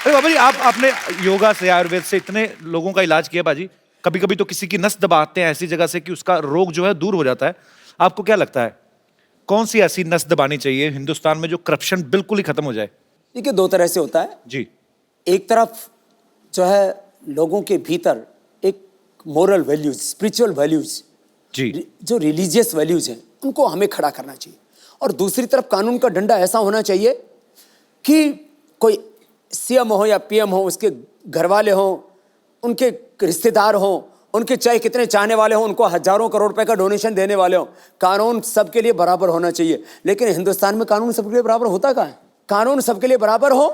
अरे बाबा जी, आपने योगा से, आयुर्वेद से इतने लोगों का इलाज किया बाजी, कभी कभी तो किसी की नस दबाते हैं ऐसी जगह से कि उसका रोग जो है दूर हो जाता है। आपको क्या लगता है कौन सी ऐसी नस दबानी चाहिए हिंदुस्तान में जो करप्शन बिल्कुल ही खत्म हो जाए? देखिए, दो तरह से होता है जी। एक तरफ जो है लोगों के भीतर एक मोरल वैल्यूज, स्पिरिचुअल वैल्यूज, जी। जो रिलीजियस वैल्यूज हैं उनको हमें खड़ा करना चाहिए, और दूसरी तरफ कानून का डंडा ऐसा होना चाहिए कि कोई सीएम हो या पीएम हो, उसके घर वाले हों, उनके रिश्तेदार हों, उनके चाहे कितने चाहने वाले हों, उनको हजारों करोड़ रुपए का डोनेशन देने वाले हों, कानून सबके लिए बराबर होना चाहिए। लेकिन हिंदुस्तान में कानून सबके लिए बराबर होता कहाँ है? कानून सबके लिए बराबर हो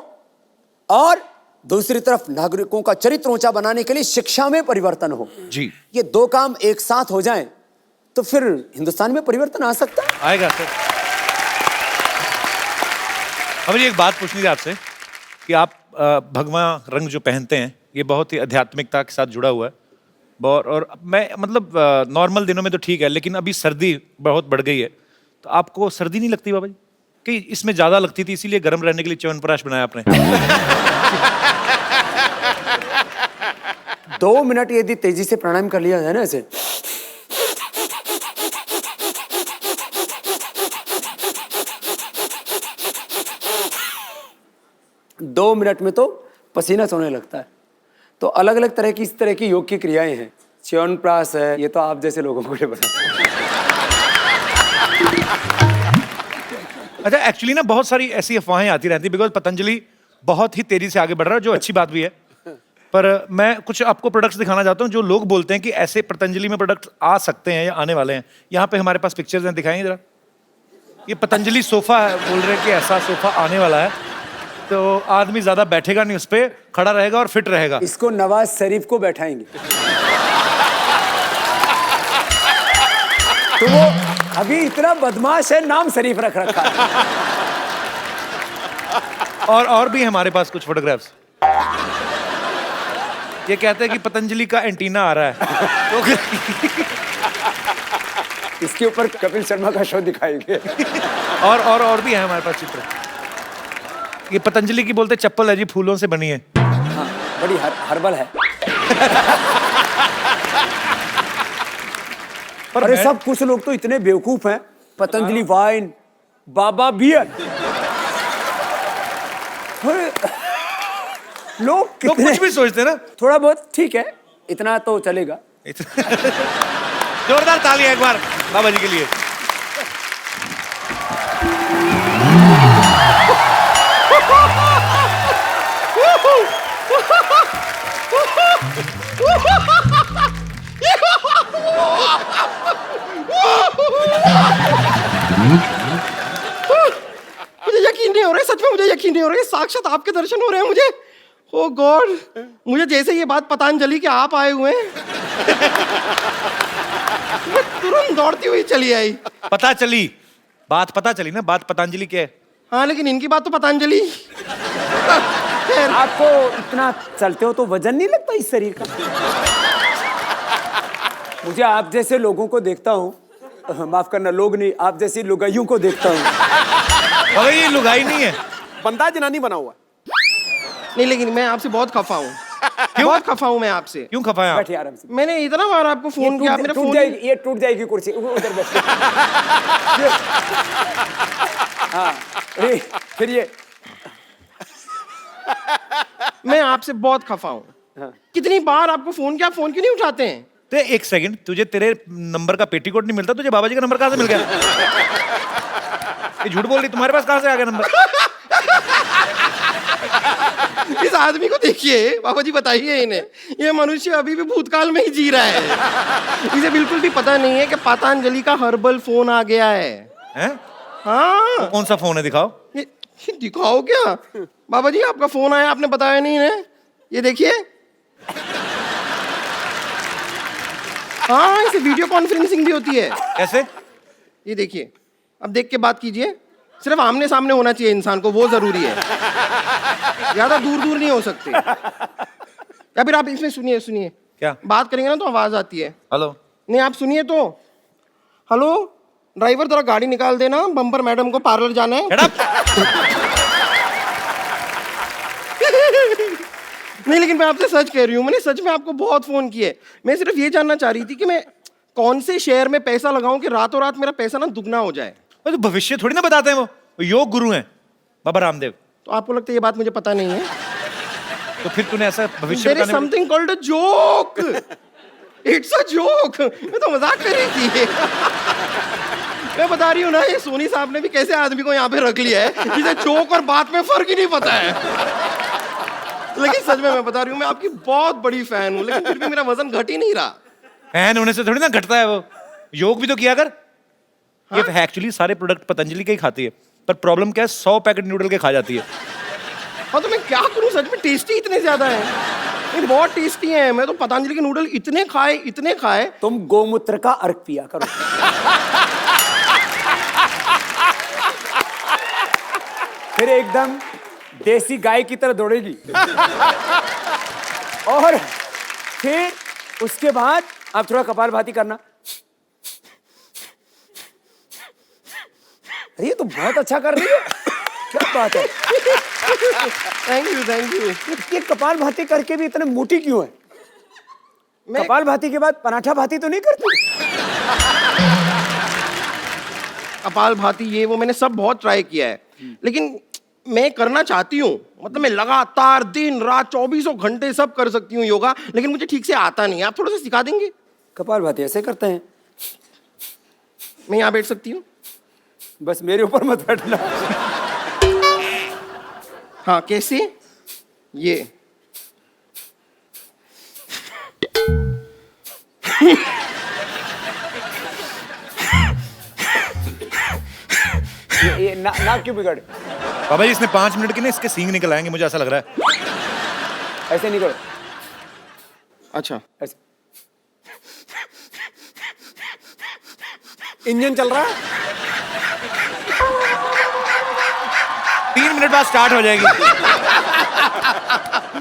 और दूसरी तरफ नागरिकों का चरित्र ऊंचा बनाने के लिए शिक्षा में परिवर्तन हो। जी। ये दो काम एक साथ हो जाएं तो फिर हिंदुस्तान में परिवर्तन आ सकता है। आएगा सर। अब ये एक बात पूछनी थी आपसे कि आप भगवा रंग जो पहनते हैं ये बहुत ही आध्यात्मिकता के साथ जुड़ा हुआ है, और मैं मतलब नॉर्मल दिनों में तो ठीक है, लेकिन अभी सर्दी बहुत बढ़ गई है, तो आपको सर्दी नहीं लगती बाबा जी? कि इसमें ज्यादा लगती थी इसीलिए गर्म रहने के लिए च्यवनप्राश बनाया आपने? 2 मिनट यदि तेजी से प्राणायाम कर लिया है ना, ऐसे 2 मिनट में तो पसीना सोने लगता है। तो अलग अलग तरह की इस तरह की योग की क्रियाएं हैं, च्यवनप्राश है, ये तो आप जैसे लोगों को लिए पता। अच्छा, एक्चुअली ना बहुत सारी ऐसी अफवाहें आती रहती है बिकॉज पतंजलि बहुत ही तेजी से आगे बढ़ रहा है, जो अच्छी बात भी है, पर मैं कुछ आपको प्रोडक्ट्स दिखाना चाहता हूँ जो लोग बोलते हैं कि ऐसे पतंजलि में प्रोडक्ट्स आ सकते हैं या आने वाले हैं। यहाँ पे हमारे पास पिक्चर्स हैं, दिखाएंगे जरा। ये पतंजलि सोफा है, बोल रहे हैं कि ऐसा सोफा आने वाला है, तो आदमी ज्यादा बैठेगा नहीं उस पर, खड़ा रहेगा और फिट रहेगा। इसको नवाज शरीफ को बैठाएंगे तो वो अभी इतना बदमाश है, नाम शरीफ रख रखा है। और भी हमारे पास कुछ फोटोग्राफ्स। ये कहते हैं कि पतंजलि का एंटीना आ रहा है तो इसके ऊपर कपिल शर्मा का शो दिखाएंगे। और भी है हमारे पास चित्र। ये पतंजलि की बोलते चप्पल है जी, फूलों से बनी है। हाँ, बड़ी हर्बल है। पर अरे सब कुछ लोग तो इतने बेवकूफ हैं, पतंजलि वाइन, बाबा बियर, लोग कुछ भी सोचते हैं ना। थोड़ा बहुत ठीक है, इतना तो चलेगा। जोरदार तालियां एक बार बाबा जी के लिए। मुझे यकीन नहीं हो रहा है, सच में मुझे यकीन नहीं हो रहा है, साक्षात आपके दर्शन हो रहे हैं मुझे। ओ गॉड, मुझे जैसे ये बात पतंजलि के आप आए हुए हैं मैं तुरंत दौड़ती हुई चली आई। पता चली ना, बात पतंजलि के है। हाँ, लेकिन इनकी बात तो पतंजलि। आपको इतना चलते हो तो वजन नहीं लगता इस शरीर का? मुझे आप जैसे लोगों को देखता हूँ, माफ करना, लोग नहीं, आप जैसी लुगाइयों को देखता हूँ। अरे ये लुगाई नहीं है, बंदा जनानी बना हुआ। नहीं, लेकिन मैं आपसे बहुत खफा हूँ। बहुत खफा हूँ मैं आपसे। क्यों खफा है आप? बैठिए आराम से। मैंने इतना बार आपको फोन किया, मेरा फोन ये टूट जाएगी कुर्सी, उधर बैठिए। हाँ, फिर ये मैं आपसे बहुत खफा हूँ। हाँ। कितनी बार आपको फोन किया, फोन क्यों नहीं उठाते हैं? तो एक सेकंड, तुझे तेरे नंबर का पेटीकोट नहीं मिलता, तुझे बाबा जी का नंबर कहाँ से मिल गया? ये झूठ बोल रही, तुम्हारे पास कहाँ से आ गया नंबर? इस आदमी को देखिए, बाबा जी बताइए इन्हें, ये मनुष्य अभी भी भूतकाल में ही जी रहा है। इसे बिल्कुल भी पता नहीं है कि पतंजलि का हर्बल फोन आ गया है। हैं? हाँ। कौन सा फोन है, दिखाओ। ये दिखाओ क्या? बाबा जी आपका फोन आया, आपने बताया नहीं है। ये देखिए। हाँ, इसे वीडियो कॉन्फ्रेंसिंग भी होती है। कैसे? ये देखिए, अब देख के बात कीजिए। सिर्फ आमने सामने होना चाहिए इंसान को, वो जरूरी है, ज्यादा दूर दूर नहीं हो सकते। या फिर आप इसमें सुनिए क्या बात करेंगे ना तो आवाज आती है। हेलो, नहीं आप सुनिए तो। हेलो ड्राइवर, जरा गाड़ी निकाल देना, बम्पर मैडम को पार्लर जाना है। नहीं, लेकिन मैं आपसे सच कह रही हूँ, मैंने सच में आपको बहुत फोन किए। मैं सिर्फ ये जानना चाह रही थी कि मैं कौन से शेयर में पैसा लगाऊं कि रातों रात मेरा पैसा ना दुगना हो जाए। तो भविष्य थोड़ी ना बताते हैं, वो योग गुरु हैं बाबा रामदेव। तो आपको लगता है ये बात मुझे पता नहीं है? तो फिर तूने ऐसा भविष्य There is बताने में- something called a joke. It's a joke. मैं तो मजाक कर रही थी। मैं बता रही हूँ ना, ये सोनी साहब ने भी कैसे आदमी को यहाँ पे रख लिया है जिसे जोक और बात में फर्क ही नहीं पता है। लेकिन सच में मैं बता रही हूँ, मैं आपकी बहुत बड़ी फैन हूँ, लेकिन फिर भी मेरा वजन घट ही नहीं रहा। फैन होने से थोड़ी ना घटता है वो। योग भी तो किया कर। ये एक्चुअली सारे प्रोडक्ट पतंजलि के ही खाती है, पर प्रॉब्लम क्या है, 100 पैकेट नूडल के खा जाती है। हाँ, तो मैं क्या करूँ, सच में टेस्टी इतने ज्यादा है, ये बहुत टेस्टी है। मैं तो पतंजलि के नूडल इतने खाए। तुम गोमूत्र का अर्क पिया करो। फिर एकदम देसी गाय की तरह दौड़ेगी। और फिर उसके बाद आप थोड़ा कपालभाति करना। अरे ये तो बहुत अच्छा कर रही है, क्या बात है। Thank you. ये कपालभाति करके भी इतने मोटी क्यों है? मैं कपालभाति के बाद पराठा भाती तो नहीं करती? कपालभाति ये वो मैंने सब बहुत ट्राई किया है, लेकिन मैं करना चाहती हूँ। मतलब मैं लगातार दिन रात 24 घंटे सब कर सकती हूँ योगा, लेकिन मुझे ठीक से आता नहीं है। आप थोड़ा सा सिखा देंगे? कपालभाति ऐसे करते हैं। मैं यहाँ बैठ सकती हूँ? बस मेरे ऊपर मत बैठना। हाँ, कैसे? ये ये नाक क्यों बिगड़? बाबा जी इसने 5 मिनट के ना इसके सींग निकल आएंगे, मुझे ऐसा लग रहा है। ऐसे नहीं करो, अच्छा। ऐसे। इंजन चल रहा है। 3 मिनट बाद स्टार्ट हो जाएगी।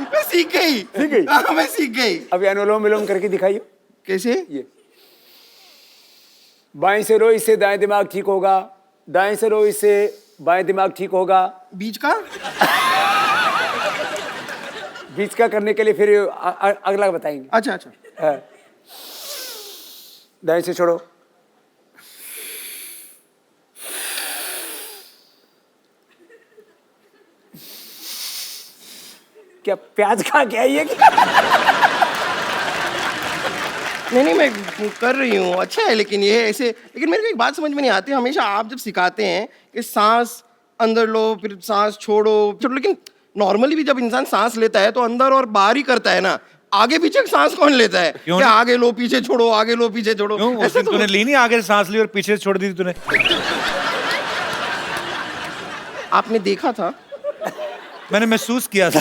मैं सीख गई। सीख गई? हाँ, मैं सीख गई। अभी अनुलोम विलोम करके दिखाइए। कैसे? ये बाएं से रो, इससे दाएं दिमाग ठीक होगा। दाएं से रो, इससे बाएं दिमाग ठीक होगा। बीच का? बीच का करने के लिए फिर अगला बताएंगे। अच्छा। हाँ। दाएं से छोड़ो। क्या प्याज खा के आई है क्या? नहीं, मैं कर रही हूँ, अच्छा है। लेकिन ये ऐसे, लेकिन मेरे को एक बात समझ में नहीं आती। हमेशा आप जब सिखाते हैं कि सांस अंदर लो फिर सांस छोड़ो, लेकिन नॉर्मली भी जब इंसान सांस लेता है तो अंदर और बाहर ही करता है ना। आगे पीछे सांस कौन लेता है? क्यों क्या नहीं? आगे लो पीछे छोड़ो, आगे लो पीछे छोड़ो। क्यों? उस ऐसे दिन तूने ली नहीं, आगे से सांस ली और पीछे से छोड़ दी थी तूने। आपने देखा था? मैंने महसूस किया था।